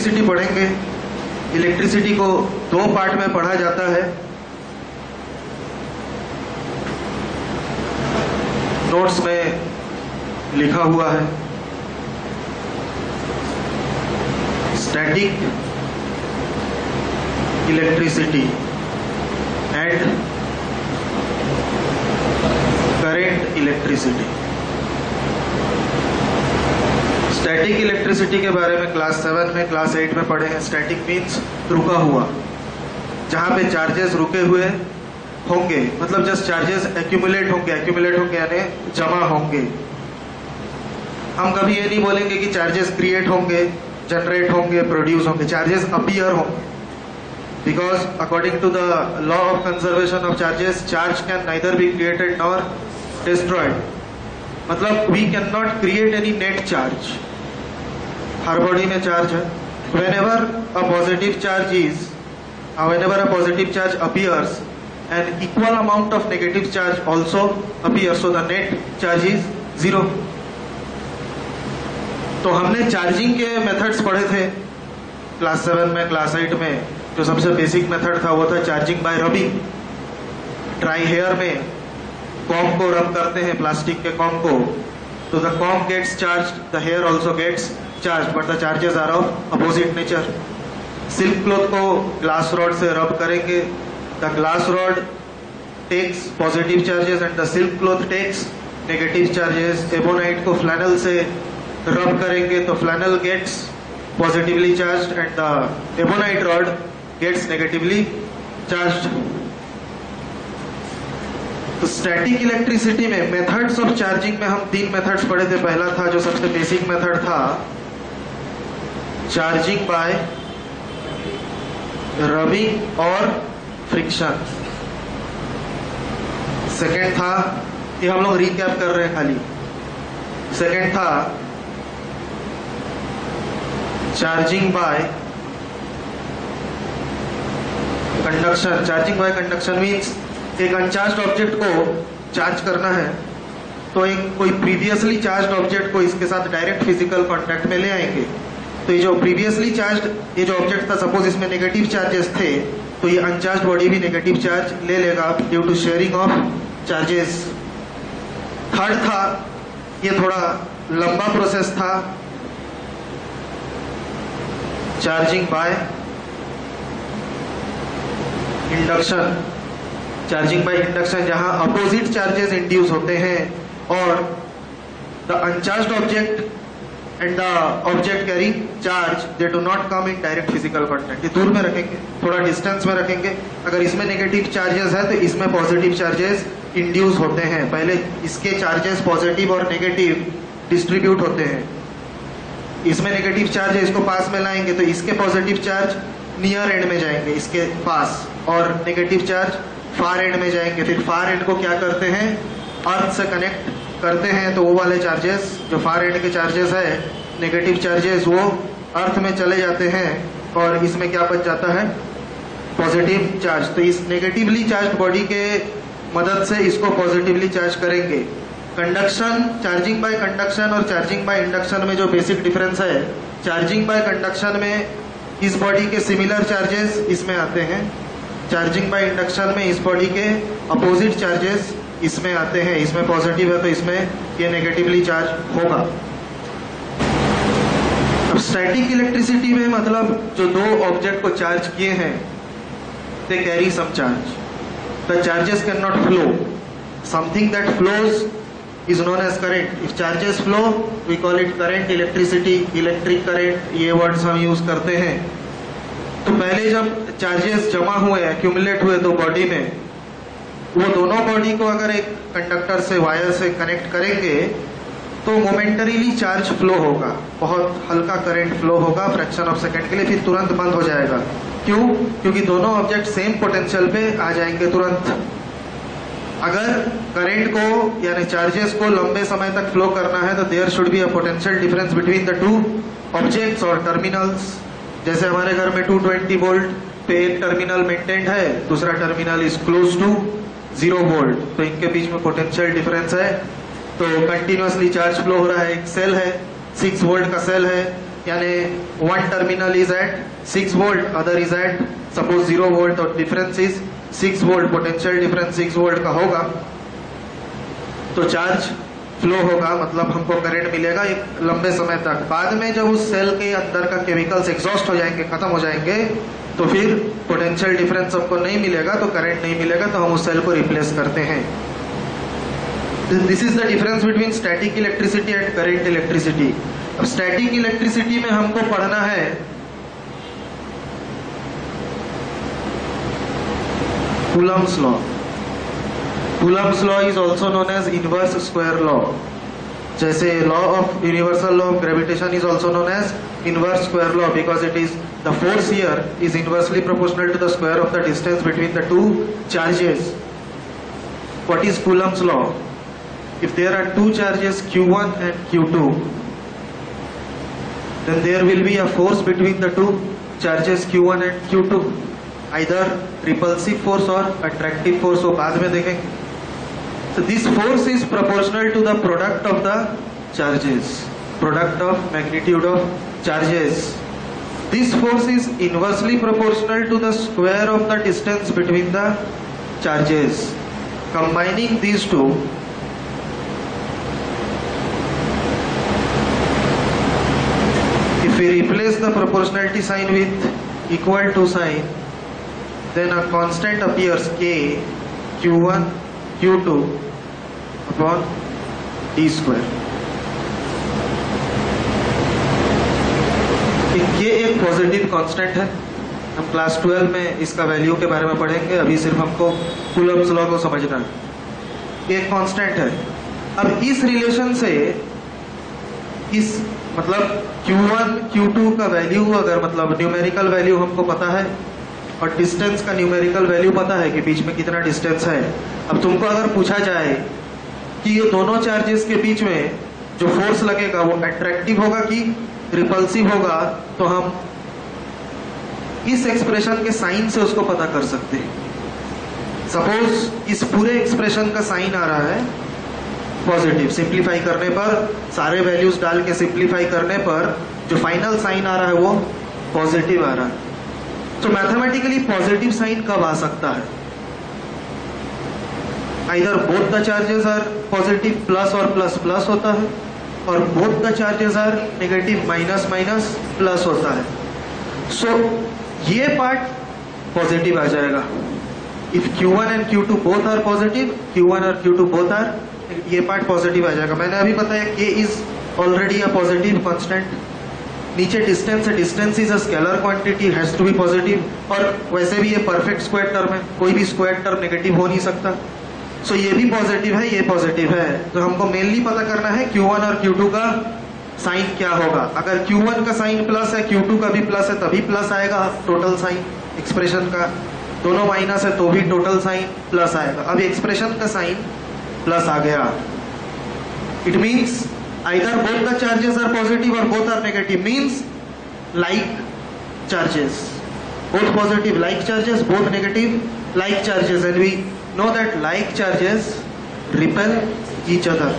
Electricity पढ़ेंगे। Electricity को दो पार्ट में पढ़ा जाता है। नोट्स में लिखा हुआ है। Static electricity and current electricity. Static electricity के बारे में क्लास 7 में, क्लास 8 में पढ़े हैं। स्टैटिक मीन्स रुका हुआ, जहां पे चार्जेस रुके हुए होंगे, मतलब जस्ट चार्जेस एक्यूमुलेट होंगे यानी जमा होंगे। हम कभी ये नहीं बोलेंगे कि चार्जेस क्रिएट होंगे, जनरेट होंगे, प्रोड्यूस होंगे। चार्जेस अपीयर होंगे, because according to the law of conservation of charges, charge can neither be created nor destroyed. मतलब we can not create any net charge. हर बॉडी में चार्ज है। whenever a positive charge appears, an equal amount of negative charge also appears, so the net charge is 0. तो हमने charging के methods पढ़े थे class 7 में, क्लास 8 में। जो सबसे बेसिक मेथड था वो था charging by rubbing. Dry hair में कॉम को रब करते हैं, प्लास्टिक के कॉम को, तो the comb gets charged, the hair also gets charge, but the charges are of opposite nature. Silk cloth को ग्लास रॉड से रब करेंगे, the glass rod takes positive charges and the silk cloth takes negative charges. Ebonite को flannel से rub करेंगे तो flannel gets positively charged and the ebonite rod gets negatively charged. तो static electricity में methods of charging में हम 3 methods पढ़े थे। पहला था जो सबसे बेसिक मेथड था, चार्जिंग बाय रबिंग और फ्रिक्शन। सेकेंड था, ये हम लोग रिकैप कर रहे हैं खाली। सेकेंड था charging bye conduction. Charging by conduction means एक अनचार्ज्ड ऑब्जेक्ट को चार्ज करना है तो एक कोई प्रीवियसली चार्ज्ड ऑब्जेक्ट को इसके साथ डायरेक्ट फिजिकल कांटेक्ट में ले आएंगे। तो ये जो प्रीवियसली चार्ज्ड ये जो ऑब्जेक्ट था, सपोज इसमें नेगेटिव चार्जेस थे, तो ये अनचार्ज्ड बॉडी भी नेगेटिव चार्ज ले लेगा due to sharing of charges. Third था, ये थोड़ा लंबा प्रोसेस था, charging by induction. Charging by induction जहां अपोजिट चार्जेस इंड्यूस होते हैं और the uncharged object and the object carry charge, they do not come in direct physical contact. ये दूर में रखेंगे, थोड़ा डिस्टेंस में रखेंगे। अगर इसमें नेगेटिव चार्जेस है तो इसमें पॉजिटिव चार्जेस इंड्यूस होते हैं। पहले इसके चार्जेस पॉजिटिव और नेगेटिव डिस्ट्रीब्यूट होते हैं। इसमें नेगेटिव चार्ज है, इसको पास में लाएंगे तो इसके पॉजिटिव चार्ज नियर एंड में जाएंगे इसके पास, और नेगेटिव चार्ज फार एंड में जाएंगे। फिर फार एंड को क्या करते हैं, अर्थ से कनेक्ट करते हैं, तो वो वाले चार्जेस जो फार एंड के चार्जेस है, नेगेटिव चार्जेस, वो अर्थ में चले जाते हैं और इसमें क्या बच जाता है, पॉजिटिव चार्ज। तो इस नेगेटिवली चार्ज्ड बॉडी के मदद से इसको पॉजिटिवली चार्ज करेंगे। कंडक्शन, चार्जिंग बाय कंडक्शन और चार्जिंग बाय इंडक्शन में जो बेसिक डिफरेंस है, चार्जिंग बाय कंडक्शन में इस बॉडी के सिमिलर चार्जेस इसमें आते हैं, चार्जिंग बाय इंडक्शन में इस बॉडी के अपोजिट चार्जेस इसमें आते हैं। इसमें पॉजिटिव है तो इसमें ये नेगेटिवली चार्ज होगा। अब स्टैटिक इलेक्ट्रिसिटी में मतलब जो दो ऑब्जेक्ट को चार्ज किए हैं, they carry some charge, the charges can not flow, something that flows is known as current. If charges flow, we call it current, electricity, electric current, ये वर्ड्स हम use करते हैं। तो पहले जब चार्जेस जमा हुए, एक्यूमुलेट हुए दो बॉडी में, वो दोनों बॉडी को अगर एक कंडक्टर से, वायर से कनेक्ट करेंगे तो मोमेंटरीली चार्ज फ्लो होगा, बहुत हल्का करंट फ्लो होगा फ्रैक्शन ऑफ सेकंड के लिए, फिर तुरंत बंद हो जाएगा। क्यों? क्योंकि दोनों ऑब्जेक्ट सेम पोटेंशियल पे आ जाएंगे तुरंत। अगर करंट को यानी चार्जेस को लंबे समय तक फ्लो करना है तो there should be a potential difference between the two objects और टर्मिनल्स। जैसे हमारे घर में 220 वोल्ट पे एक टर्मिनल मेंटेन्ड है, दूसरा terminal is close to 0 volt, तो इनके बीच में पोटेंशियल डिफरेंस है। तो कंटिन्यूअसली चार्ज फ्लो हो रहा है। एक सेल है, 6 वोल्ट का सेल है, यानी one terminal is at 6 volt, other is at suppose 0 volt, और difference is 6 volt, potential difference 6 volt का होगा, तो चार्ज फ्लो होगा, मतलब हमको करंट मिलेगा एक लंबे समय तक। बाद में जब उस सेल के अंदर का केमिकल्स एग्जॉस्ट हो जाएंगे, खत्म हो जाएंगे, तो फिर पोटेंशियल डिफरेंस हमको नहीं मिलेगा, तो करंट नहीं मिलेगा, तो हम उस सेल को रिप्लेस करते हैं। This is the difference between static electricity and current electricity. अब स्टैटिक इलेक्ट्रिसिटी में हमको पढ़ना है Coulomb's law. Coulomb's law is also known as inverse square law. जैसे law of universal law of gravitation is also known as inverse square law because it is the force here is inversely proportional to the square of the distance between the two charges. What is Coulomb's law? If there are two charges Q1 and Q2, then there will be a force between the two charges Q1 and Q2, either repulsive force or attractive force, वो बाद में देखेंगे। So this force is proportional to the product of the charges, product of magnitude of charges. This force is inversely proportional to the square of the distance between the charges. Combining these two, if we replace the proportionality sign with equal to sign, then a constant appears K Q1 Q2 upon D square। K एक positive constant है, हम class 12 में इसका value के बारे में पढ़ेंगे, अभी सिर्फ हमको कूलम्स लॉ को समझना है। एक कांस्टेंट है। अब इस रिलेशन से इस मतलब Q1 Q2 का वैल्यू अगर मतलब न्यूमेरिकल वैल्यू हमको पता है और डिस्टेंस का न्यूमेरिकल वैल्यू पता है कि बीच में कितना डिस्टेंस है। अब तुमको अगर पूछा जाए कि ये दोनों चार्जेस के बीच में जो फोर्स लगेगा वो अट्रैक्टिव होगा कि रिपल्सिव होगा, तो हम इस एक्सप्रेशन के साइन से उसको पता कर सकते हैं। सपोज इस पूरे एक्सप्रेशन का साइन आ रहा है पॉजिटिव, सिंप्लीफाई करने पर सारे वैल्यूज डाल के सिंप्लीफाई करने पर जो फाइनल साइन आ रहा है वो पॉजिटिव आ रहा है। तो मैथमेटिकली पॉजिटिव साइन कब आ सकता है? Either both the charges are positive, plus और प्लस प्लस होता है, और both the charges are negative, minus minus plus होता है। सो ये पार्ट पॉजिटिव आ जाएगा। If Q1 and Q2 both are positive, Q1 और Q2 बोथ आर, ये पार्ट पॉजिटिव आ जाएगा। मैंने अभी बताया K is already a positive constant. नीचे डिस्टेंस है, distance is a scalar quantity, has to B positive, और वैसे भी ये परफेक्ट स्क्वायर टर्म है, कोई भी स्क्वायर टर्म नेगेटिव हो नहीं सकता। सो ये भी पॉजिटिव है, ये पॉजिटिव है, तो हमको मेनली पता करना है Q1 और Q2 का साइन क्या होगा। अगर Q1 का साइन प्लस है, Q2 का भी प्लस है, तभी प्लस आएगा टोटल साइन एक्सप्रेशन का। दोनों माइनस है तो भी टोटल साइन प्लस आएगा। अब एक्सप्रेशन का साइन प्लस आ गया। It means either both the charges are positive और both are negative, means like charges, both positive like charges, both negative like charges, and we know that like charges repel each other।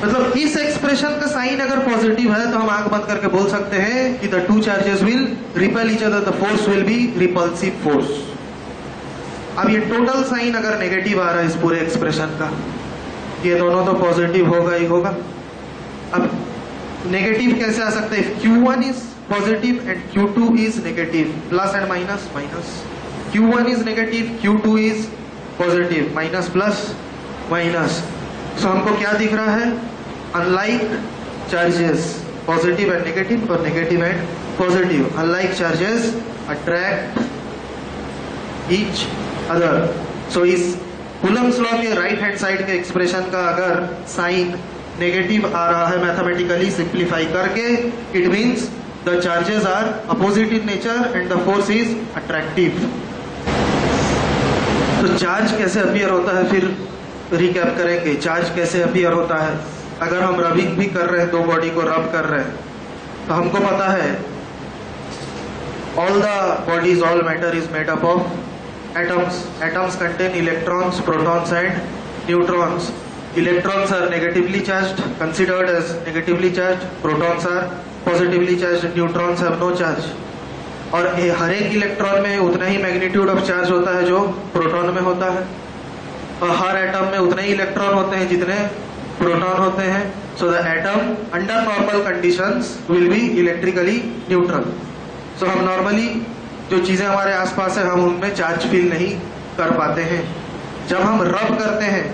मतलब इस expression का sign अगर positive है तो हम आंख बंद करके बोल सकते हैं कि the two charges will repel each other, the force will be repulsive force. अब ये टोटल साइन अगर नेगेटिव आ रहा है इस पूरे एक्सप्रेशन का, ये दोनों तो पॉजिटिव होगा ही होगा। अब नेगेटिव कैसे आ सकता है? Q1 is positive and Q2 is negative, plus and minus minus. Q1 is negative, Q2 is positive, minus plus minus. So हमको क्या दिख रहा है? Unlike charges positive and negative और negative and positive, unlike charges attract each other. So इस Coulomb's law के right hand side के expression का अगर साइन नेगेटिव आ रहा है मैथमेटिकली सिंप्लीफाई करके, it means the charges are opposite in nature and the force is attractive. तो चार्ज कैसे अपीयर होता है, फिर रिकैप करेंगे। चार्ज कैसे अपीयर होता है? अगर हम रबिंग भी कर रहे हैं, दो बॉडी को रब कर रहे हैं, तो हमको पता है all the bodies, all matter is made up of atoms. Atoms contain electrons, protons and neutrons. Electrons are negatively charged, considered as negatively charged. Protons are positively charge neutrons have no charge, और हर एक electron में उतना ही magnitude of charge होता है जो proton में होता है, और हर एटम में उतने ही इलेक्ट्रॉन होते हैं जितने प्रोटॉन होते हैं. So the atom under normal conditions will be electrically neutral. So हम नॉर्मली जो चीजें हमारे आसपास है हम उनमें चार्ज फील नहीं कर पाते हैं. जब हम रब करते हैं,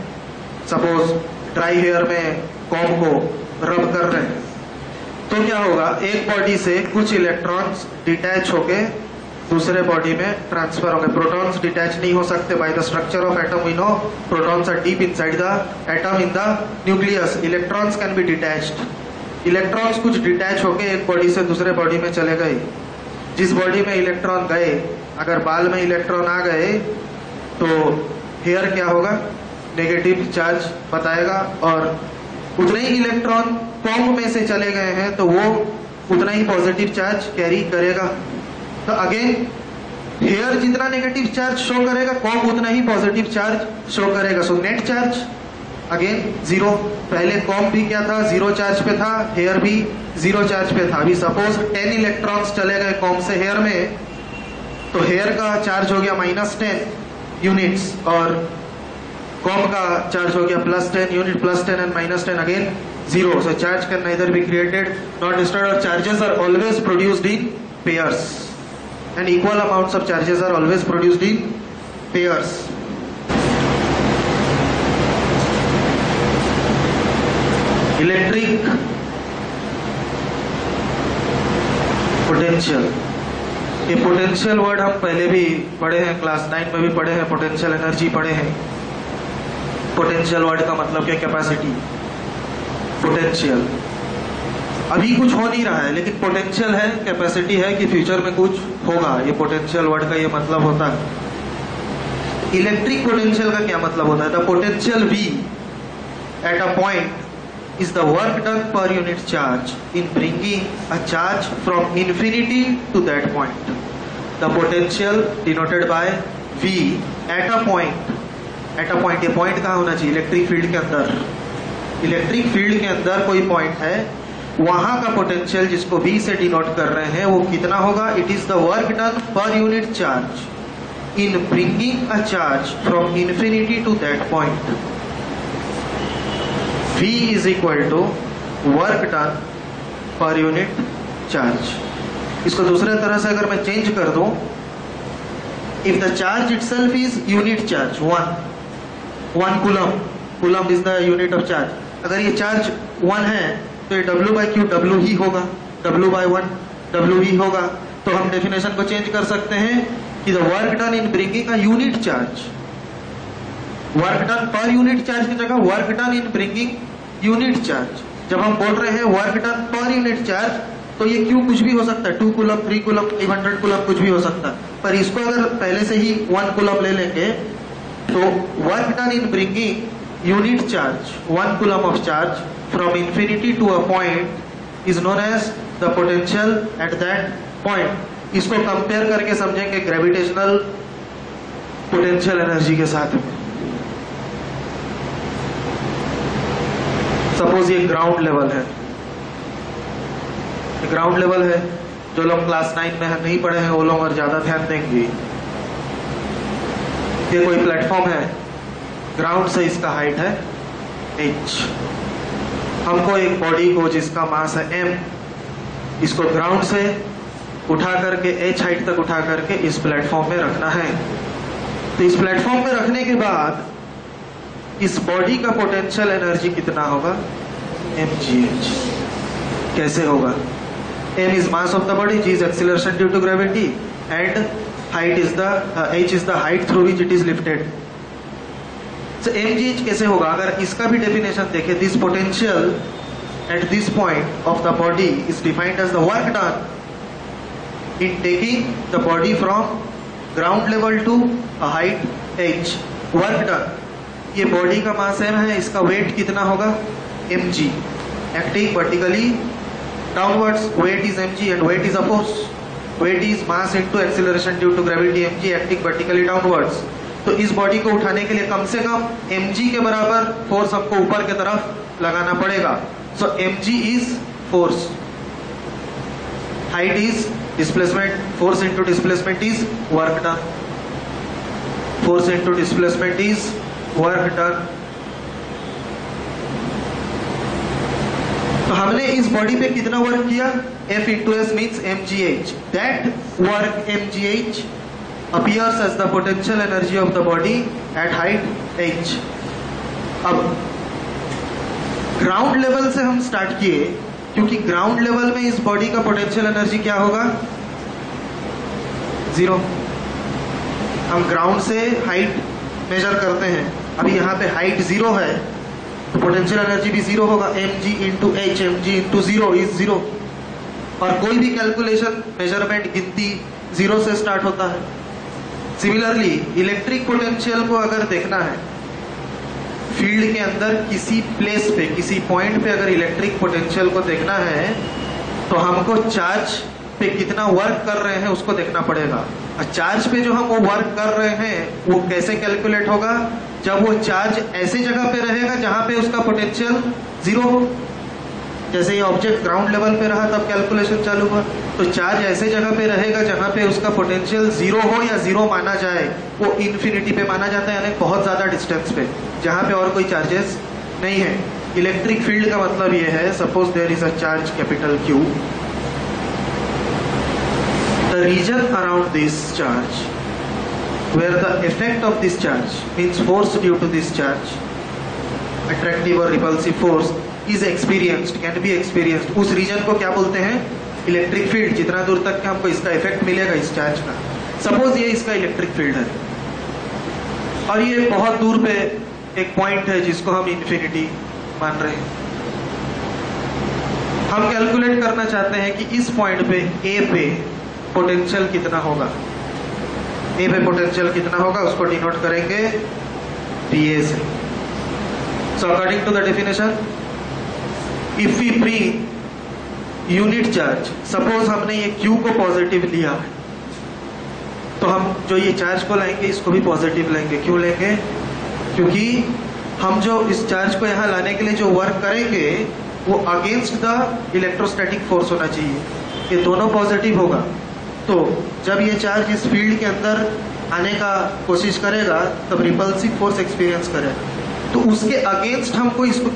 सपोज ड्राई हेयर में कॉम्ब को रब कर रहे हैं, तो क्या होगा, एक बॉडी से कुछ इलेक्ट्रॉन्स डिटैच होके दूसरे बॉडी में ट्रांसफर होंगे. प्रोटॉन्स डिटैच नहीं हो सकते. By the structure of atom we know protons are deep inside the atom in the nucleus. Electrons can be detached. Electrons कुछ डिटैच होके एक बॉडी से दूसरे बॉडी में चले गए. जिस बॉडी में इलेक्ट्रॉन गए, अगर बाल में इलेक्ट्रॉन आ गए तो हेयर क्या होगा, नेगेटिव चार्ज बताएगा, और उतने ही इलेक्ट्रॉन कॉम्ब में से चले गए हैं तो वो उतना ही पॉजिटिव चार्ज कैरी करेगा. तो अगेन हेयर जितना नेगेटिव चार्ज शो करेगा, कॉम्ब उतना ही पॉजिटिव चार्ज शो करेगा. So net charge again zero. पहले कॉम्ब भी क्या था, जीरो चार्ज पे था, हेयर भी जीरो चार्ज पे था. अभी सपोज 10 इलेक्ट्रॉन्स चले गए कॉम्ब से हेयर में, तो हेयर का चार्ज हो गया -10 यूनिट्स और कॉम्ब का चार्ज हो गया +10 unit. +10 and -10 again zero. So charge can neither be created not destroyed, और charges are always produced in pairs, and equal amounts of charges are always produced in pairs. Electric potential. ये potential word हम पहले भी पढ़े हैं, class 9 में भी पढ़े हैं, पोटेंशियल एनर्जी पढ़े हैं. पोटेंशियल वर्ड का मतलब क्या, कैपेसिटी. पोटेंशियल अभी कुछ हो नहीं रहा है, लेकिन पोटेंशियल है, कैपेसिटी है कि फ्यूचर में कुछ होगा. ये पोटेंशियल वर्ड का ये मतलब होता है. इलेक्ट्रिक पोटेंशियल का क्या मतलब होता है, the potential V at a point is the work done per unit charge in bringing a charge from infinity to that point. The potential denoted by V at a point. At a point, ये point कहाँ होना चाहिए, electric field के अंदर. Electric field के अंदर कोई point है, वहां का पोटेंशियल जिसको V से डिनोट कर रहे हैं वो कितना होगा, it is the work done per unit charge in bringing a charge from infinity to that point. V is equal to work done per unit charge. इसको दूसरे तरह से अगर मैं चेंज कर दूं, if the charge itself is unit charge 1 coulomb is the unit of charge. अगर ये चार्ज 1 है तो ये W/Q W ही होगा, W/1 W ही होगा. तो हम डेफिनेशन को चेंज कर सकते हैं कि the work done in bringing a unit charge, work done per unit charge की जगह work done in bringing unit charge. जब हम बोल रहे हैं work done per unit charge तो ये क्यू कुछ भी हो सकता है, 2 कूलम 3 कूलम 500 कूलम कुछ भी हो सकता है. पर इसको अगर पहले से ही 1 कूलम ले लेंगे तो work done in bringing unit charge 1 coulomb of charge from infinity to a point is known as the potential at that point. इसको कंपेयर करके समझेंगे ग्रेविटेशनल पोटेंशियल एनर्जी के साथ में. सपोज ये ग्राउंड लेवल है, ग्राउंड लेवल है, जो लोग क्लास 9 में नहीं पढ़े हैं वो लोग और ज्यादा ध्यान देंगे. ये कोई प्लेटफॉर्म है, ग्राउंड से इसका हाइट है h. हमको एक बॉडी को जिसका मास है m, इसको ग्राउंड से उठा करके h हाइट तक उठा करके इस प्लेटफॉर्म में रखना है. तो इस प्लेटफॉर्म में रखने के बाद इस बॉडी का पोटेंशियल एनर्जी कितना होगा, mgh. कैसे होगा, m is mass of the body, g is acceleration due to gravity and height is the h is the height through which it is lifted. So mgh कैसे होगा, अगर इसका भी डेफिनेशन देखें, this potential at this point of the body is defined as the work done in taking the body from ground level to a height h. work done, ये body का mass m है, इसका weight कितना होगा, mg. Acting vertically downwards, weight is mg and weight is a force. Weight is mass into acceleration due to gravity, mg acting vertically downwards. तो इस body को उठाने के लिए कम से कम mg के बराबर फोर्स हमको ऊपर की तरफ लगाना पड़ेगा. सो mg is force. height is displacement, force into displacement is work done, force into displacement is work done. तो हमने इस बॉडी पे कितना वर्क किया? F into S means mgh. That work mgh appears as the potential energy of the body at height h. अब ground level से हम start किए, क्योंकि ग्राउंड लेवल में इस बॉडी का पोटेंशियल एनर्जी क्या होगा? 0. हम ग्राउंड से हाइट मेजर करते हैं, अभी यहाँ पे हाइट 0 है तो पोटेंशियल एनर्जी भी 0 होगा. mg into h, mg into 0 is 0. और कोई भी कैलकुलेशन, मेजरमेंट, गिनती 0 से स्टार्ट होता है. सिमिलरली इलेक्ट्रिक पोटेंशियल को अगर देखना है, फील्ड के अंदर किसी प्लेस पे, किसी पॉइंट पे अगर इलेक्ट्रिक पोटेंशियल को देखना है तो हमको चार्ज पे कितना वर्क कर रहे हैं उसको देखना पड़ेगा. और चार्ज पे जो हम वो वर्क कर रहे हैं वो कैसे कैलकुलेट होगा? जब वो चार्ज ऐसे जगह पे रहेगा जहां पे उसका पोटेंशियल 0 हो. जैसे ये ऑब्जेक्ट ग्राउंड लेवल पे रहा तब कैलकुलेशन चालू हुआ, तो चार्ज ऐसे जगह पे रहेगा जहां पे उसका पोटेंशियल 0 हो या 0 माना जाए, वो इन्फिनिटी पे माना जाता है, यानी बहुत ज्यादा डिस्टेंस पे जहां पे और कोई चार्जेस नहीं है. इलेक्ट्रिक फील्ड का मतलब ये है, suppose there is a charge capital Q, the region around this charge where the effect of this charge means force due to this charge, attractive or repulsive force is experienced, can be experienced, उस reason को क्या बोलते हैं? Electric field. जितना दूर तक के हमको इसका इफेक्ट मिलेगा इस चार्ज का, सपोज ये इसका इलेक्ट्रिक फील्ड है और ये बहुत दूर पे एक पॉइंट है जिसको हम इन्फिनिटी मान रहे हैं. हम कैलकुलेट करना चाहते हैं कि इस पॉइंट पे ए पे पोटेंशियल कितना होगा. ए पे पोटेंशियल कितना होगा उसको डिनोट करेंगे PA से. So according to the definition, if we bring unit charge, suppose हमने ये Q को पॉजिटिव लिया है तो हम जो ये चार्ज को लेंगे इसको भी पॉजिटिव लेंगे. क्यों लेंगे? क्योंकि हम जो इस चार्ज को यहाँ लाने के लिए जो वर्क करेंगे वो अगेंस्ट द इलेक्ट्रोस्टैटिक फोर्स होना चाहिए. ये दोनों पॉजिटिव होगा तो जब ये चार्ज इस फील्ड के अंदर आने का कोशिश करेगा तब रिपल्सिव फोर्स एक्सपीरियंस करेगा. तो उसके अगेंस्ट हमको इसको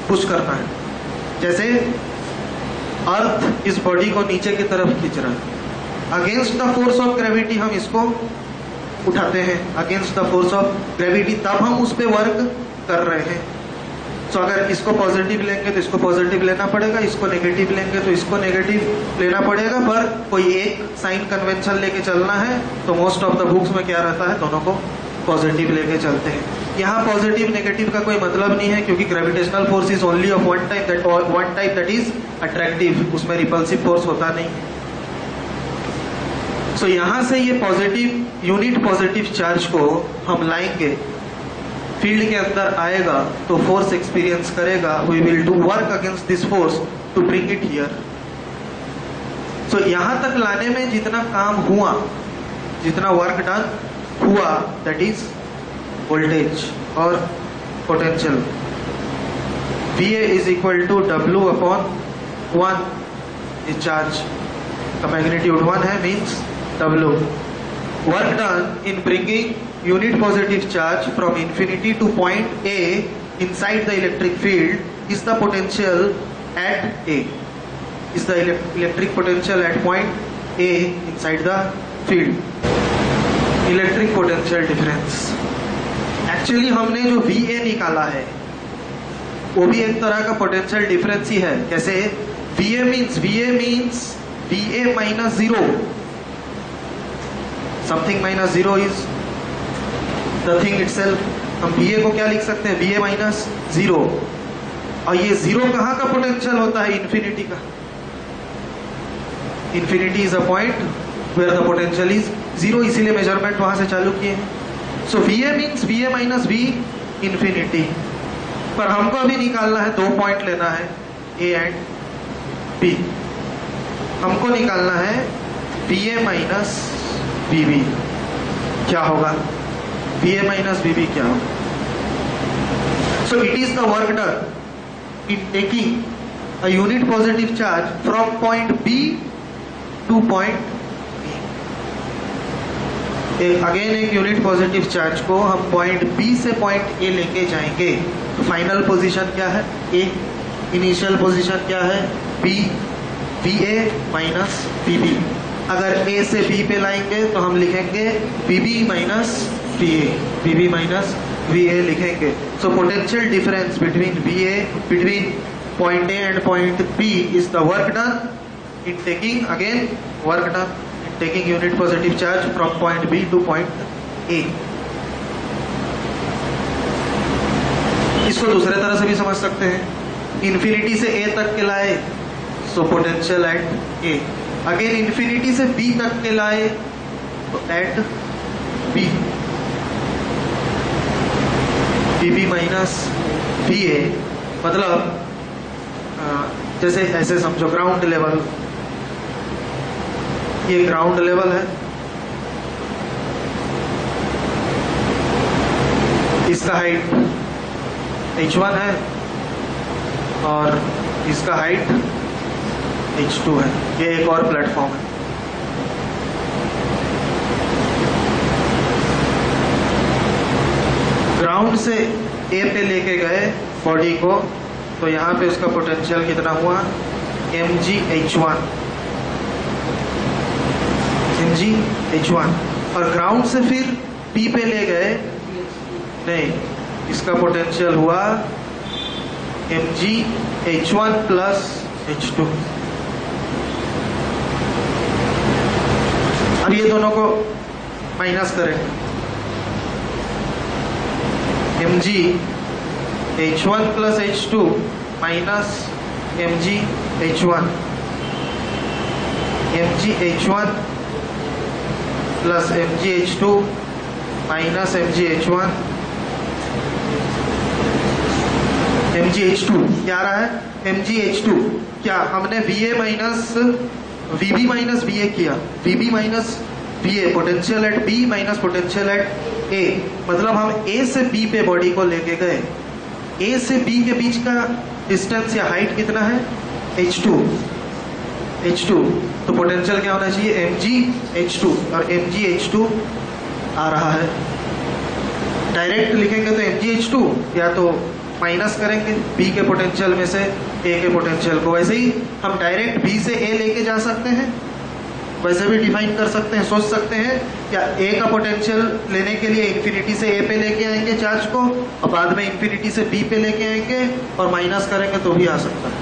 पुश करना है. जैसे अर्थ इस बॉडी को नीचे की तरफ खींच रहा है, against the force of gravity हम इसको उठाते हैं, against the force of gravity, तब हम उस पर वर्क कर रहे हैं. तो अगर इसको पॉजिटिव लेंगे तो इसको पॉजिटिव लेना पड़ेगा, इसको नेगेटिव लेंगे तो इसको नेगेटिव लेना पड़ेगा. पर कोई एक साइन कन्वेंशन लेके चलना है तो मोस्ट ऑफ द बुक्स में क्या रहता है, दोनों को पॉजिटिव लेके चलते हैं. यहाँ पॉजिटिव नेगेटिव का कोई मतलब नहीं है, क्योंकि gravitational force is only of one type that is attractive, उसमें रिपल्सिव फोर्स होता नहीं. सो यहाँ से ये पॉजिटिव यूनिट पॉजिटिव चार्ज को हम लाएंगे, फील्ड के अंदर आएगा तो फोर्स एक्सपीरियंस करेगा. We will do work against this force to bring it here. So यहां तक लाने में जितना काम हुआ, जितना वर्क डन हुआ, दैट इज वोल्टेज और potential. VA is equal to W upon 1. ये चार्ज का मैग्नीट्यूड 1 है, means W. Work done in bringing unit positive charge from infinity to point A inside the electric field is the potential at A. Is the electric potential at point A inside the field. Electric potential difference. Actually हमने जो VA निकाला है वो भी एक तरह का potential difference ही है. कैसे? VA means VA minus 0. Something minus 0 is the thing itself. हम VA को क्या लिख सकते हैं? VA minus 0. और ये 0 कहाँ का पोटेंशियल होता है? इन्फिनिटी का. Infinity is a point where the potential is 0, इसीलिए मेजरमेंट वहां से चालू किए. So VA means VA minus V infinity. पर हमको अभी निकालना है, 2 पॉइंट लेना है A एंड B. हमको निकालना है VA माइनस VB क्या होगा? VA माइनस VB क्या होगा? So it is the work done in taking a unit positive charge from point B to point again एक यूनिट पॉजिटिव चार्ज को हम पॉइंट बी से पॉइंट ए लेके जाएंगे। तो फाइनल पोजीशन क्या है? ए। इनिशियल पोजीशन क्या है? B. B A minus B B. अगर ए से बी पे लाएंगे तो हम लिखेंगे B B minus B A. B B minus B A लिखेंगे। So potential difference between point A and point B is the work done in taking again work done in taking unit positive charge from point B to point A। इसको दूसरे तरह से भी समझ सकते हैं, infinity से A तक के लाए so potential at A, again infinity से B तक के लाए तो at B, BB minus BA। मतलब जैसे ऐसे समझो ग्राउंड लेवल, ये ग्राउंड लेवल है, इसका हाइट h1 है और इसका हाइट h2 है। ये एक और प्लेटफॉर्म है। ग्राउंड से A पे लेके गए बॉडी को, तो यहाँ पे उसका पोटेंशियल कितना हुआ? mgh1 और ग्राउंड से फिर P पे ले गए, नहीं, इसका पोटेंशियल हुआ mgh1 प्लस h2। अब ये दोनों को माइनस करें, mgh1 plus h2 minus mgh1, mgh1 plus mgh2 minus mgh1, mgh2 क्या आ रहा है? mgh2 क्या हमने Va minus Vb minus Va किया, Vb minus Va, potential at B minus potential at A। मतलब हम A से B पे बॉडी को लेके गए, A से B के बीच का डिस्टेंस या हाइट कितना है? h2। तो पोटेंशियल क्या होना चाहिए? mgh2, और mgh2 आ रहा है। डायरेक्ट लिखेंगे तो mgh2, या तो माइनस करेंगे B के पोटेंशियल में से A के पोटेंशियल को। वैसे ही हम डायरेक्ट B से A लेके जा सकते हैं, वैसे भी डिफाइन कर सकते हैं, सोच सकते हैं या A का पोटेंशियल लेने के लिए इंफिनिटी से A पे लेके आएंगे चार्ज को, और बाद में इंफिनिटी से B पे लेके आएंगे और माइनस करेंगे तो भी आ सकता है।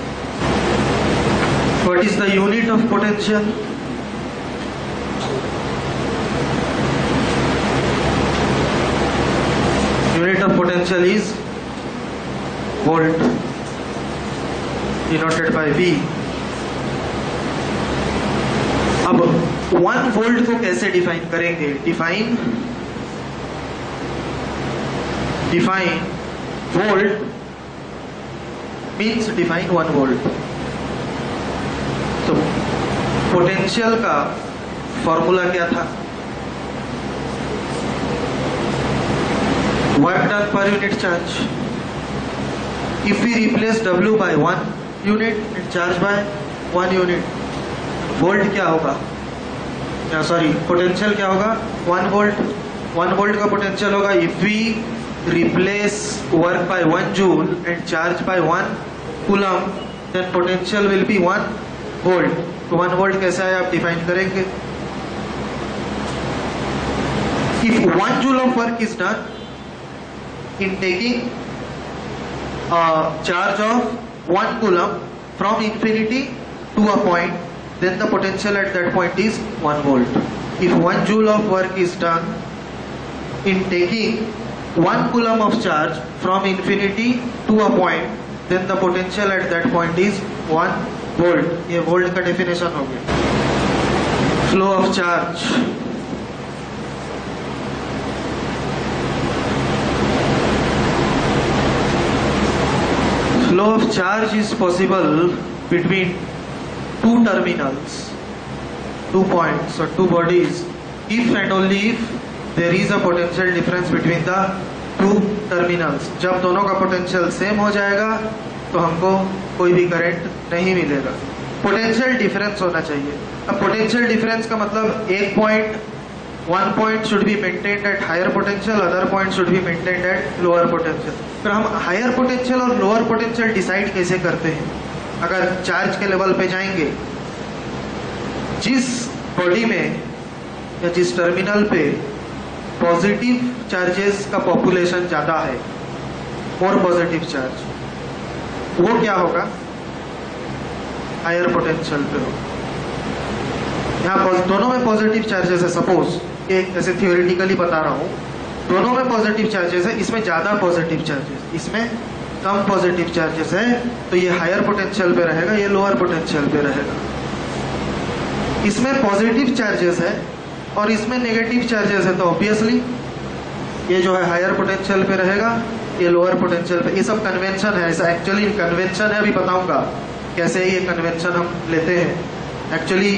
What is the unit of potential? Unit of potential is volt, denoted by V। अब 1 वोल्ट को कैसे डिफाइन करेंगे? Define volt means define 1 volt. तो पोटेंशियल का फॉर्मूला क्या था? Work done per unit charge. If we replace W by 1 unit and charge by 1 unit, volt क्या होगा? सॉरी, पोटेंशियल क्या होगा? 1 वोल्ट। 1 वोल्ट का पोटेंशियल होगा if we replace work by 1 joule and charge by 1 coulomb, then potential will be 1 volt. तो 1 volt कैसे आया आप डिफाइन करेंगे? If 1 joule of work is done in taking charge of 1 coulomb from infinity to a point, then the potential at that point is 1 volt. If 1 joule of work is done in taking 1 coulomb of charge from infinity to a point, then the potential at that point is 1 volt. ये volt का definition हो गया। Flow of charge। Flow of charge is possible between 2 terminals, 2 points or 2 bodies, if and only if there is a potential difference between the 2 terminals। जब दोनों का potential same हो जाएगा तो हमको कोई भी करंट नहीं मिलेगा। पोटेंशियल डिफरेंस होना चाहिए। अब पोटेंशियल डिफरेंस का मतलब one point should be maintained at higher potential, other point should be maintained at lower potential। फिर हम हायर पोटेंशियल और लोअर पोटेंशियल डिसाइड कैसे करते हैं? अगर चार्ज के लेवल पे जाएंगे, जिस बॉडी में या जिस टर्मिनल पे पॉजिटिव चार्जेस का पॉपुलेशन ज्यादा है, मोर पॉजिटिव चार्ज, वो क्या होगा? हायर पोटेंशियल पे होगा। यहाँ दोनों में पॉजिटिव चार्जेस है, सपोज ये ऐसे थियोरेटिकली बता रहा हूँ, दोनों में पॉजिटिव चार्जेस है, इसमें ज्यादा पॉजिटिव चार्जेस, इसमें कम पॉजिटिव चार्जेस है, तो ये हायर पोटेंशियल पे रहेगा, ये लोअर पोटेंशियल पे रहेगा। इसमें पॉजिटिव चार्जेस है और इसमें नेगेटिव चार्जेस है, तो ऑब्वियसली ये जो है हायर पोटेंशियल पे रहेगा, ये लोअर पोटेंशियल पे। ये सब कन्वेंशन है, ऐसा एक्चुअली कन्वेंशन है, अभी बताऊंगा कैसे ये कन्वेंशन हम लेते हैं। एक्चुअली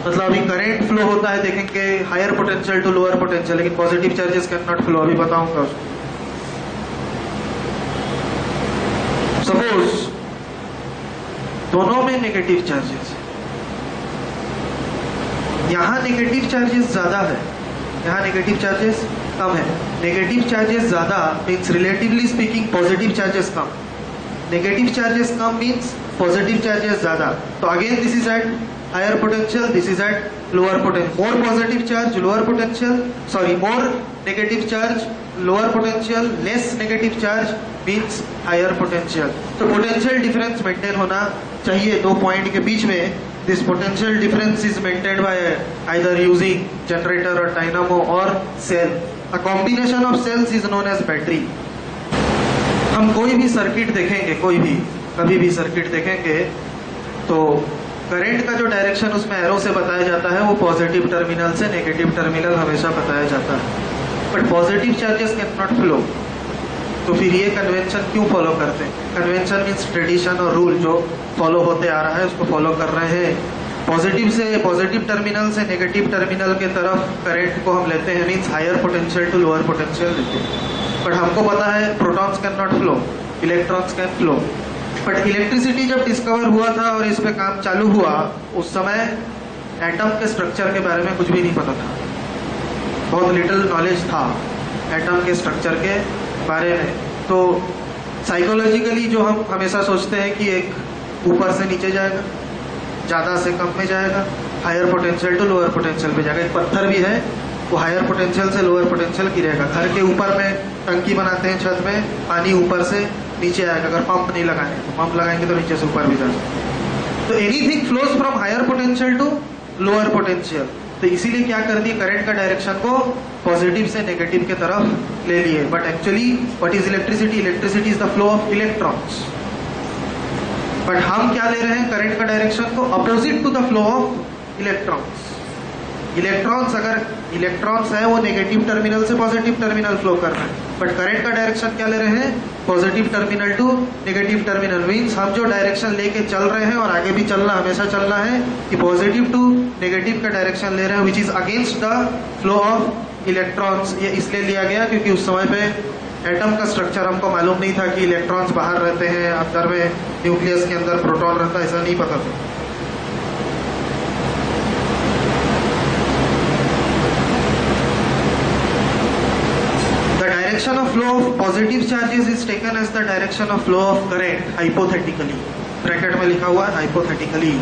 मतलब अभी करंट फ्लो होता है, देखेंगे higher potential to lower potential, लेकिन पॉजिटिव चार्जेस कैन नॉट फ्लो, अभी बताऊंगा उसको। सपोज दोनों में नेगेटिव चार्जेस, यहां नेगेटिव चार्जेस ज्यादा है, यहां नेगेटिव चार्जेस कम है। नेगेटिव चार्जेस ज्यादा means relatively speaking positive charges कम, नेगेटिव चार्जेस कम मीन्स पॉजिटिव चार्जेस ज्यादा। तो again this is at higher potential, this is at lower potential. More positive charge, lower potential, sorry, more negative charge, lower potential, less negative charge means higher potential. So potential difference maintain होना चाहिए दो point के बीच में। This potential difference is maintained by either using generator or dynamo or cell. A combination of cells is known as battery. हम कोई भी circuit देखेंगे, कोई भी कभी भी सर्किट देखेंगे, तो करंट का जो डायरेक्शन उसमें एरो से बताया जाता है, वो पॉजिटिव टर्मिनल से नेगेटिव टर्मिनल हमेशा बताया जाता है। But positive charges can not flow, तो फिर ये कन्वेंशन क्यों फॉलो करते हैं? कन्वेंशन मीन्स ट्रेडिशन और रूल जो फॉलो होते आ रहा है, उसको फॉलो कर रहे हैं। पॉजिटिव से पॉजिटिव टर्मिनल से नेगेटिव टर्मिनल के तरफ करंट को हम लेते हैं, means higher potential to lower potential लेते हैं। बट हमको पता है protons can not flow, electrons can flow. But electricity जब डिस्कवर हुआ था और इस पे काम चालू हुआ, उस समय एटम के स्ट्रक्चर के बारे में कुछ भी नहीं पता था, बहुत लिटिल नॉलेज था एटम के स्ट्रक्चर के बारे में। तो साइकोलॉजिकली जो हम हमेशा सोचते हैं कि एक ऊपर से नीचे जाएगा, ज्यादा से कम में जाएगा, higher potential to lower potential पे जाएगा। एक पत्थर भी है, वो हायर पोटेंशियल से लोअर पोटेंशियल गिरेगा। घर के ऊपर में टंकी बनाते हैं छत में, पानी ऊपर से नीचे आएगा, अगर पंप नहीं लगाएंगे, तो पंप लगाएंगे तो नीचे से ऊपर भी जा सकते। तो anything flows from higher potential to lower potential. तो इसीलिए क्या कर दिए, करंट का डायरेक्शन को पॉजिटिव से नेगेटिव के तरफ ले लिए। But actually what is electricity? Electricity is the flow of electrons. But हम क्या ले रहे हैं, करंट का डायरेक्शन को opposite to the flow of electrons. Electrons, अगर इलेक्ट्रॉन्स है वो नेगेटिव टर्मिनल से पॉजिटिव टर्मिनल फ्लो कर रहे हैं, बट करंट का डायरेक्शन क्या ले रहे हैं, positive terminal to negative terminal. Means हम जो डायरेक्शन लेके चल रहे हैं और आगे भी चलना, हमेशा चलना है कि पॉजिटिव टू नेगेटिव का डायरेक्शन ले रहे हैं, which is against the flow of electrons. ये इसलिए लिया गया क्योंकि उस समय पे एटम का स्ट्रक्चर हमको मालूम नहीं था कि इलेक्ट्रॉन्स बाहर रहते हैं, अंदर में न्यूक्लियस के अंदर प्रोटॉन रहता है, ऐसा नहीं पता था। Direction of flow of positive charges is taken as the direction of flow of current hypothetically. Bracket में लिखा हुआ है hypothetically.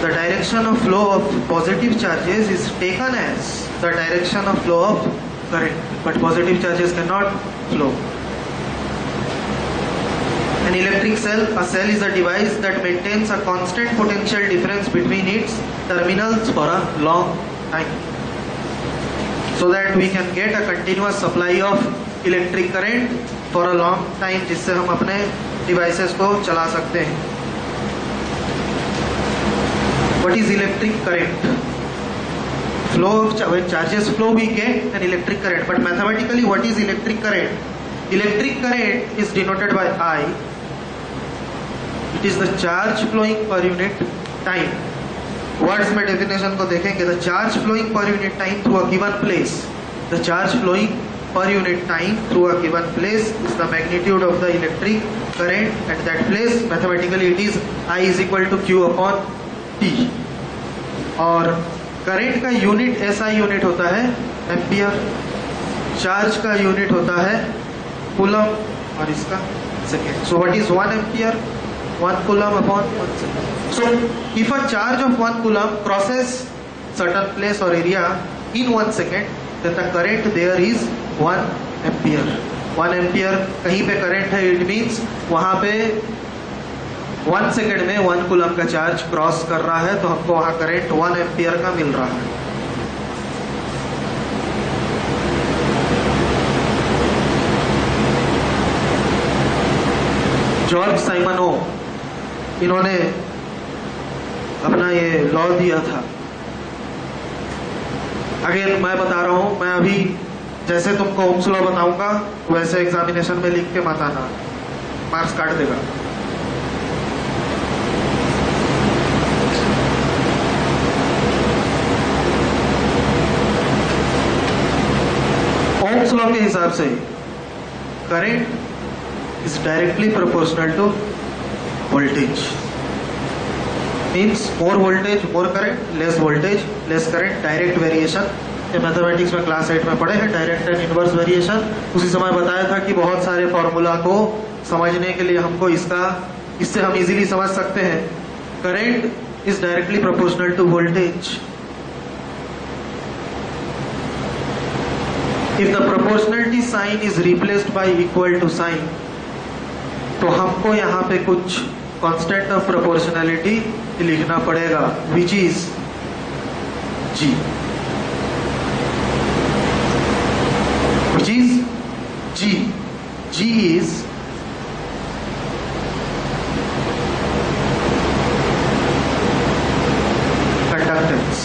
The direction of flow of positive charges is taken as the direction of flow of current, but positive charges cannot flow. An electric cell, a cell is a device that maintains a constant potential difference between its terminals for a long time, so that we can get a continuous supply of electric current for a long time, जिससे हम अपने devices को चला सकते हैं। What is electric current? Flow of when charges flow we get an electric current, but mathematically what is electric current? Electric current is denoted by I. It is the charge flowing per unit time. Words में definition को देखेंगे, the charge flowing per unit time through a given place, the charge flowing per unit time through a given place is the magnitude of the electric current at that place. Mathematically it is I is equal to Q upon T. और current का unit SI unit होता है ampere, charge का unit होता है coulomb और इसका second. So what is 1 ampere? 1 coulomb upon 1 second. So if a charge of 1 coulomb crosses certain place or area in 1 second, then the current there is 1 ampere. 1 ampere कहीं पे current है, it means वहां पे 1 second में 1 coulomb का charge cross कर रहा है, तो हमको वहां करंट 1 एम्पियर का मिल रहा है. जॉर्ज साइमनो, इन्होंने अपना ये लॉ दिया था. अगेन मैं बता रहा हूं, मैं अभी जैसे तुमको ओम्स लॉ बताऊंगा वैसे एग्जामिनेशन में लिख के मत आना, मार्क्स काट देगा. ओम्स लॉ के हिसाब से current is directly proportional to voltage. Means more voltage more current, less voltage less current. Direct variation ये मैथमेटिक्स में क्लास 8 में पढ़े हैं, डायरेक्ट एंड इनवर्स वेरिएशन. उसी समय बताया था कि बहुत सारे फॉर्मूला को समझने के लिए हमको इससे हम इजीली समझ सकते हैं. Current is directly proportional to voltage. If the proportionality sign is replaced by equal to sign, तो हमको यहाँ पे कुछ कांस्टेंट ऑफ प्रोपोर्शनैलिटी लिखना पड़ेगा, which is G. Which is G. G is conductance.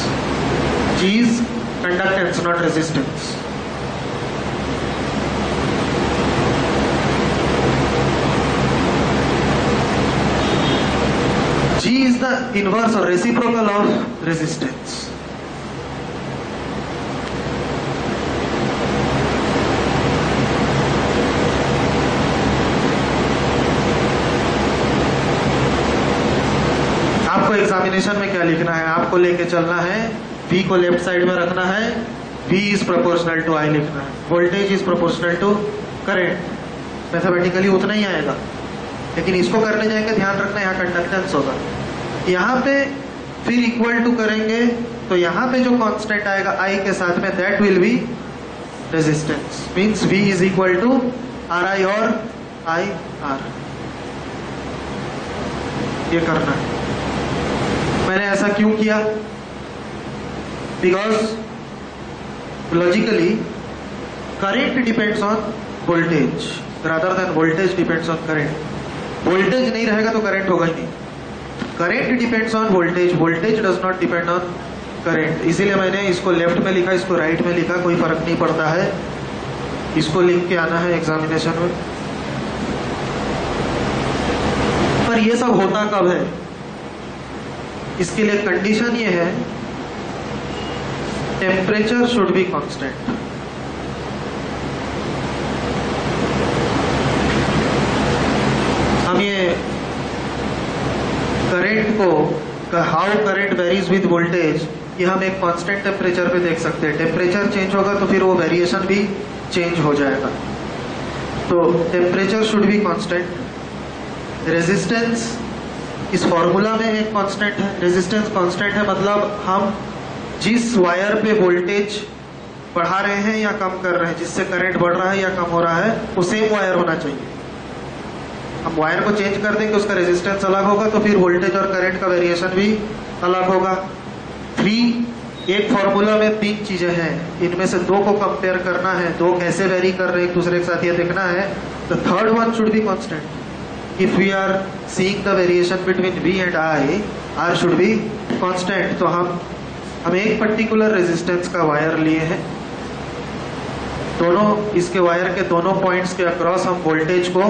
G is conductance, not resistance. G is the inverse or reciprocal of resistance. आपको examination में क्या लिखना है, आपको लेके चलना है V को लेफ्ट साइड में रखना है, V is proportional to I लिखना है, voltage is proportional to current. Mathematically उतना ही आएगा, लेकिन इसको करने जाएंगे ध्यान रखना यहाँ कंडक्टेंस होगा. यहाँ पे फिर इक्वल टू करेंगे तो यहाँ पे जो कांस्टेंट आएगा I के साथ में, that will be resistance. Means V is equal to RI और IR. ये करना है. मैंने ऐसा क्यों किया? Because logically current depends on voltage rather than voltage depends on current. Voltage नहीं रहेगा तो करंट होगा ही नहीं. Current depends on voltage, voltage does not depend on current. इसीलिए मैंने इसको लेफ्ट में लिखा, इसको राइट में लिखा, कोई फर्क नहीं पड़ता है. इसको लिख के आना है एग्जामिनेशन में. पर ये सब होता कब है? इसके लिए कंडीशन ये है, टेम्परेचर शुड बी कांस्टेंट. हम ये करंट को, how current varies with voltage, ये हम एक कांस्टेंट टेम्परेचर पे देख सकते हैं. टेम्परेचर चेंज होगा तो फिर वो वेरिएशन भी चेंज हो जाएगा. तो temperature should be constant. Resistance इस फॉर्मूला में एक कांस्टेंट है. रेजिस्टेंस कांस्टेंट है मतलब हम जिस वायर पे वोल्टेज बढ़ा रहे हैं या कम कर रहे हैं, जिससे करंट बढ़ रहा है या कम हो रहा है, वो सेम वायर होना चाहिए. हम वायर को चेंज कर देंगे, उसका रेजिस्टेंस अलग होगा, तो फिर वोल्टेज और करंट का वेरिएशन भी अलग होगा. 3 एक फॉर्मूला में 3 चीजें हैं, इनमें से 2 को कंपेयर करना है. 2 कैसे वेरी कर रहे हैं एक दूसरे के साथ ये देखना है. The third one should be constant. If we are seeing the variation between V and I, R should be constant. तो हम एक पर्टिकुलर रेजिस्टेंस का वायर लिए हैं, दोनों इसके वायर के दोनों पॉइंट्स के अक्रॉस हम वोल्टेज को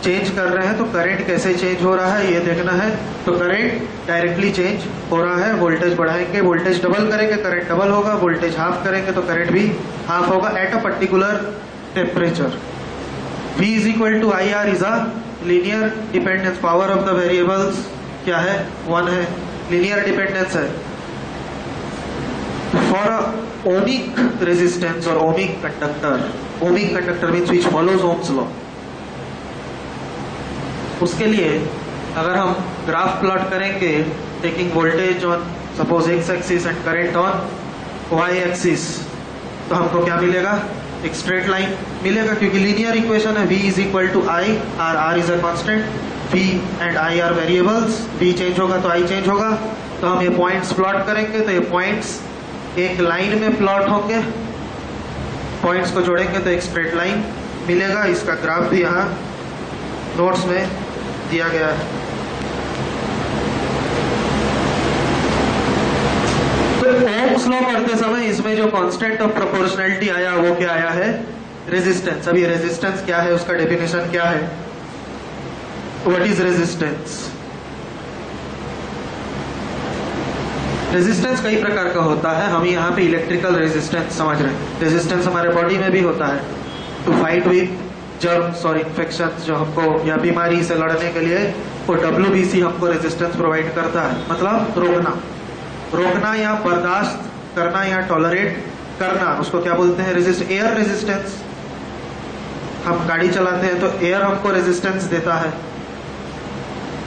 चेंज कर रहे हैं तो करंट कैसे चेंज हो रहा है ये देखना है। तो करंट डायरेक्टली चेंज हो रहा है, वोल्टेज बढ़ाएंगे, वोल्टेज डबल करेंगे, करंट डबल होगा, वोल्टेज हाफ करेंगे तो करंट भी हाफ होगा at a particular temperature. V is equal to IR is a linear dependence, power of the variables क्या है 1 है, लीनियर डिपेंडेंस है। फॉर अ ओमिक रेजिस्टेंस और ohmic conductor means which follows Ohm's law, उसके लिए अगर हम ग्राफ प्लॉट करेंगे taking voltage on suppose x axis and current on y axis, तो हमको क्या मिलेगा, एक स्ट्रेट लाइन मिलेगा, क्योंकि लीनियर इक्वेशन है। V is equal to I, R is a constant, V and I are variables, V change होगा तो I चेंज होगा। तो हम ये पॉइंट्स प्लॉट करेंगे तो ये पॉइंट्स एक लाइन में प्लॉट होंगे, पॉइंट्स को जोड़ेंगे तो एक स्ट्रेट लाइन मिलेगा। इसका ग्राफ भी यहाँ नोट्स में दिया गया है। तो ओम्स लॉ पढ़ते समय इसमें जो कांस्टेंट ऑफ प्रोपोर्शनैलिटी आया वो क्या आया है, रेजिस्टेंस। अभी रेजिस्टेंस क्या है, उसका डेफिनेशन क्या है, व्हाट इज रेजिस्टेंस। रेजिस्टेंस कई प्रकार का होता है, हम यहाँ पे इलेक्ट्रिकल रेजिस्टेंस समझ रहे हैं। रेजिस्टेंस हमारे बॉडी में भी होता है टू फाइट विद जर्म्स और इन्फेक्शन, जो हमको या बीमारी से लड़ने के लिए वो WBC हमको रेजिस्टेंस प्रोवाइड करता है, मतलब रोकना या बर्दाश्त करना या टॉलरेट करना, उसको क्या बोलते हैं, एयर रेजिस्टेंस। हम गाड़ी चलाते हैं तो एयर हमको रेजिस्टेंस देता है,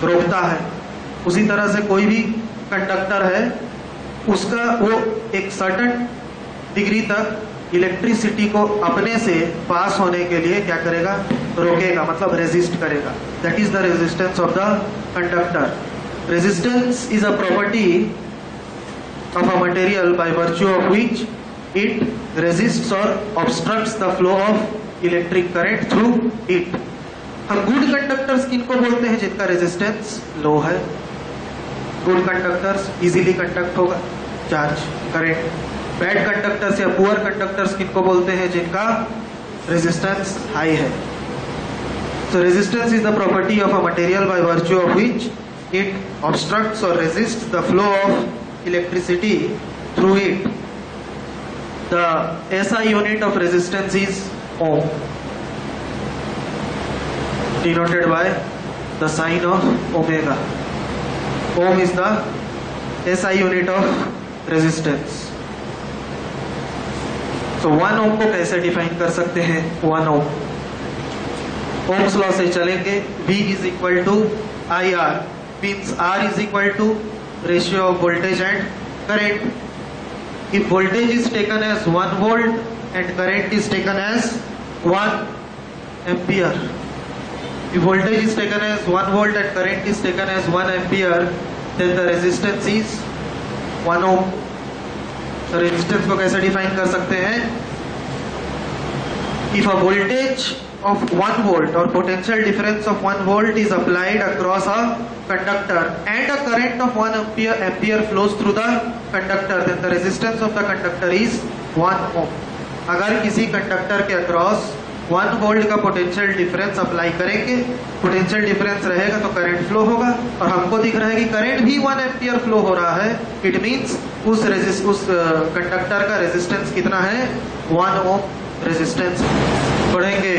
रोकता है। उसी तरह से कोई भी कंडक्टर है उसका वो एक सर्टेन डिग्री तक इलेक्ट्रिसिटी को अपने से पास होने के लिए क्या करेगा, रोकेगा, मतलब रेजिस्ट करेगा। That is the resistance of the conductor. Resistance is a property of a material by virtue of which it resists or obstructs the flow of electric current through it. हम गुड कंडक्टर्स किनको बोलते हैं, जिनका resistance लो है। Good conductors easily conduct होगा charge current. Bad conductors या poor conductors किनको बोलते हैं, जिनका रेजिस्टेंस हाई है। So resistance is the property of a material by virtue of which it obstructs or resists the flow of electricity through it. The SI unit of resistance is ohm, denoted by the sign of omega. Ohm is the SI unit of resistance. So 1 ohm को कैसे define कर सकते हैं, 1 ohm Ohm's law से चलेंगे। V is equal to IR, means R is equal to ratio of voltage and current. If voltage is taken as 1 volt and current is taken as 1 ampere, if voltage is taken as 1 volt and current is taken as 1 ampere, then the resistance is 1 ohm. तो resistance को कैसे define कर सकते हैं, if a voltage of 1 volt or potential difference of 1 volt is applied across a conductor and a current of 1 ampere flows through the conductor, then the resistance of the conductor is 1 ohm. अगर किसी conductor के across 1 volt का potential difference apply करेंगे, potential difference रहेगा तो current flow होगा, और हमको दिख रहा है कि करंट भी 1 एम्पियर फ्लो हो रहा है। इट मींस उस कंडक्टर का रेजिस्टेंस कितना है, 1 ओम रेजिस्टेंस। पढ़ेंगे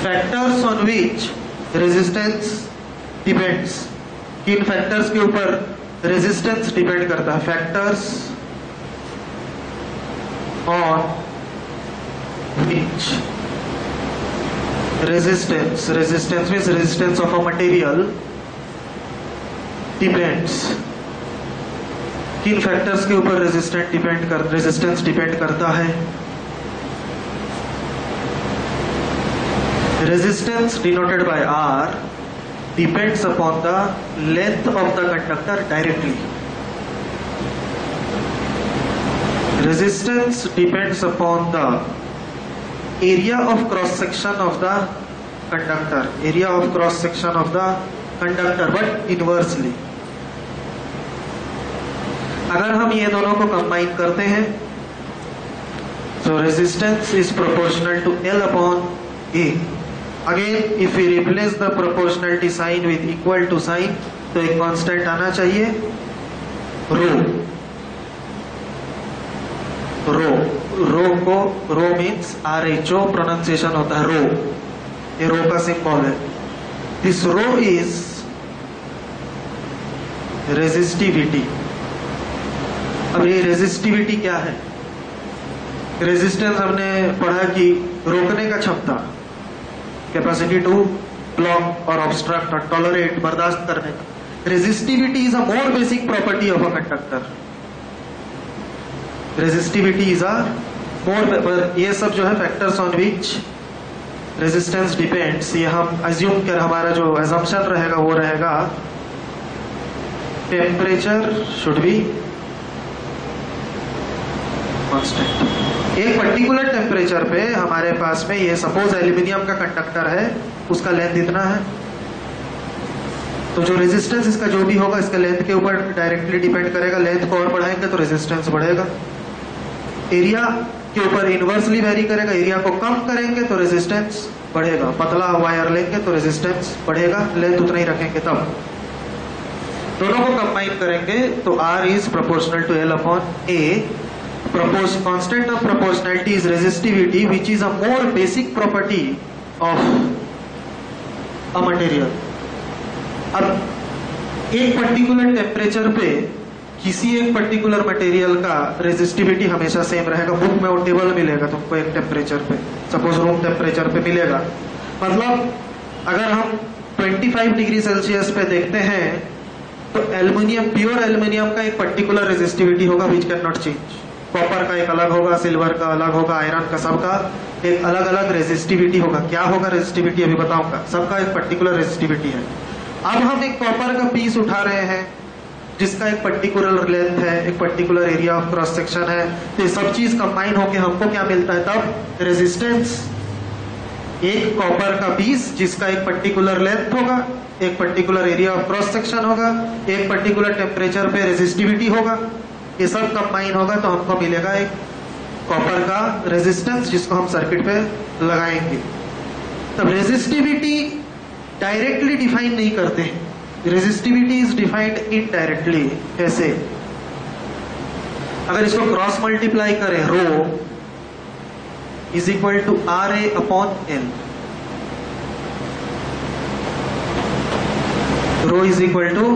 factors on which resistance depends, किन फैक्टर्स के ऊपर रेजिस्टेंस डिपेंड करता है। Factors on which resistance means resistance of a material depends, किन फैक्टर्स के ऊपर रेजिस्टेंस डिपेंड करता है। Resistance denoted by R depends upon the length of the conductor directly. Resistance depends upon the area of cross section of the conductor, but inversely. अगर हम ये दोनों को कंबाइन करते हैं तो resistance is proportional to L upon A, again if we replace the proportionality sign with equal to sign, तो एक कांस्टेंट आना चाहिए rho. Rho means RHO pronunciation होता है रो, ये रो का सिंबल है। This rho is resistivity. अब ये रेजिस्टिविटी क्या है? रेजिस्टेंस हमने पढ़ा कि रोकने का क्षमता, कैपेसिटी टू ब्लॉक और ऑब्स्ट्रक्ट और टॉलरेट, बर्दाश्त करने का। Resistivity is a more basic property of a conductor. Resistivity is a more, ये सब जो है factors on which resistance depends, ये हम अज्यूम कर, हमारा जो अजम्पशन रहेगा वो रहेगा टेम्परेचर शुड बी कांस्टेंट। एक पर्टिकुलर टेम्परेचर पे हमारे पास में ये सपोज एल्यूमिनियम का कंडक्टर है, उसका लेंथ इतना है, तो जो रेजिस्टेंस इसका जो भी होगा इसका लेंथ के ऊपर डायरेक्टली डिपेंड करेगा। लेंथ को और बढ़ाएंगे तो रेजिस्टेंस बढ़ेगा। एरिया के ऊपर इनवर्सली वेरी करेगा, एरिया को कम करेंगे तो रेजिस्टेंस बढ़ेगा। पतला वायर लेंगे तो रेजिस्टेंस बढ़ेगा, लेंथ उतना ही रखेंगे तब। दोनों को कंबाइन करेंगे तो R is proportional to L upon A। Constant of proportionality is resistivity, which is a more basic property of a material. अब एक पर्टिकुलर टेम्परेचर पे किसी एक पर्टिकुलर मटेरियल का रेजिस्टिविटी हमेशा सेम रहेगा। बुक में वो टेबल मिलेगा तुमको एक टेम्परेचर पे, सपोज रूम टेम्परेचर पे मिलेगा। मतलब अगर हम 25 डिग्री सेल्सियस पे देखते हैं तो एल्युमिनियम, प्योर एल्युमिनियम का एक पर्टिकुलर रेजिस्टिविटी होगा which can not change. Copper का एक अलग होगा, सिल्वर का अलग होगा, आयरन का, सबका एक अलग अलग रेजिस्टिविटी होगा। क्या होगा रेजिस्टिविटी अभी बताऊंगा, सबका एक पर्टिकुलर रेजिस्टिविटी है। अब हम एक कॉपर का पीस उठा रहे हैं जिसका एक पर्टिकुलर लेंथ है, एक particular area of cross section है, तो ये सब चीज कंबाइन होके हमको क्या मिलता है तब? रेजिस्टेंस। एक कॉपर का पीस जिसका एक पर्टिकुलर लेंथ होगा, एक particular area of cross section होगा, एक पर्टिकुलर टेम्परेचर पे रेजिस्टिविटी होगा, ये सब कंबाइन होगा तो हमको मिलेगा एक कॉपर का रेजिस्टेंस जिसको हम सर्किट पे लगाएंगे। तब रेजिस्टिविटी डायरेक्टली डिफाइन नहीं करते हैं, रेजिस्टिविटी इज डिफाइंड इनडायरेक्टली। कैसे? अगर इसको क्रॉस मल्टीप्लाई करें, rho is equal to RA upon L। Rho is equal to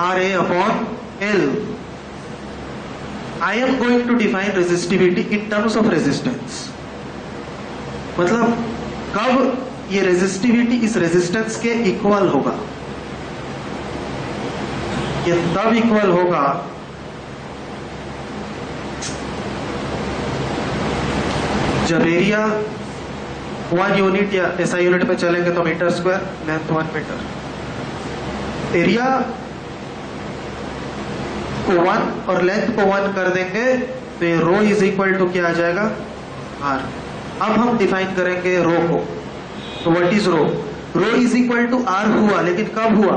RA upon L। I am going to define resistivity in terms of resistance। मतलब कब ये रेजिस्टिविटी इस resistance के equal होगा? ये तब इक्वल होगा जब एरिया 1 यूनिट या SI यूनिट पे चलेंगे तो metre square, length 1 metre. Area को 1 और लेंथ को 1 कर देंगे तो ये रो इज इक्वल टू क्या आ जाएगा? R। अब हम डिफाइन करेंगे रो को, तो what is rho? Rho is equal to R हुआ, लेकिन कब हुआ?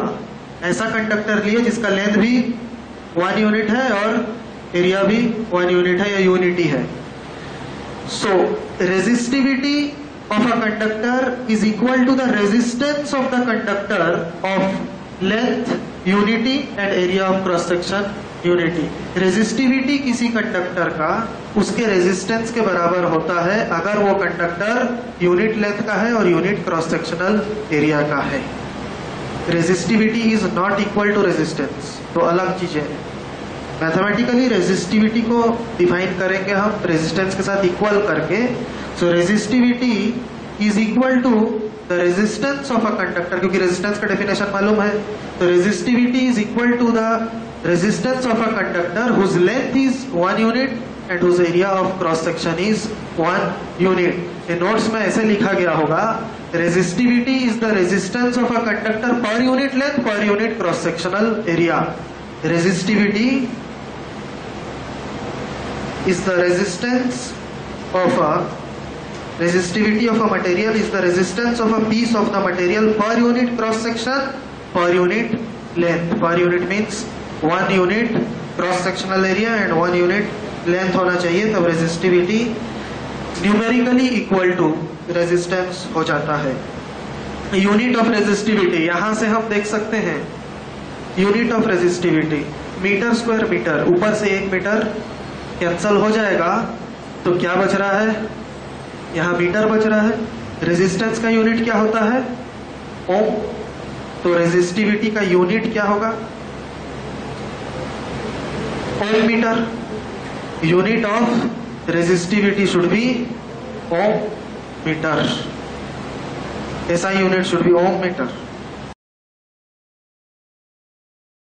ऐसा कंडक्टर लिए जिसका लेंथ भी 1 यूनिट है और एरिया भी 1 यूनिट है या यूनिटी है। So resistivity of a conductor is equal to the resistance of the conductor of length unity and area of cross section unity. Resistivity किसी कंडक्टर का उसके रेजिस्टेंस के बराबर होता है अगर वो कंडक्टर यूनिट लेंथ का है और यूनिट क्रॉस सेक्शनल एरिया का है। Resistivity is not equal to resistance, तो अलग चीजें हैं। मैथमेटिकली रेजिस्टिविटी को डिफाइन करेंगे हम रेजिस्टेंस के साथ इक्वल करके। So resistivity is equal to the resistance of a conductor, क्योंकि रेजिस्टेंस का डेफिनेशन मालूम है। तो resistivity is equal to the resistance of a conductor whose length is 1 unit and whose area of cross section is 1 unit। ये notes में ऐसे लिखा गया होगा, resistivity is the resistance of a conductor per unit length per unit cross sectional area। resistivity is the resistance of a material is the resistance of a piece of the material per unit cross section per unit length। per unit means 1 unit cross sectional area and 1 unit length होना चाहिए, तब resistivity numerically equal to resistance हो जाता है। Unit of resistivity, यहां से हम देख सकते हैं unit of resistivity metre square metre, ऊपर से 1 मीटर कैंसल हो जाएगा तो क्या बच रहा है, यहां मीटर बच रहा है। रेजिस्टेंस का यूनिट क्या होता है, ओम, तो रेजिस्टिविटी का यूनिट क्या होगा, ohm metre. Unit of resistivity should be ohm metre, ऐसा unit should be ohm metre.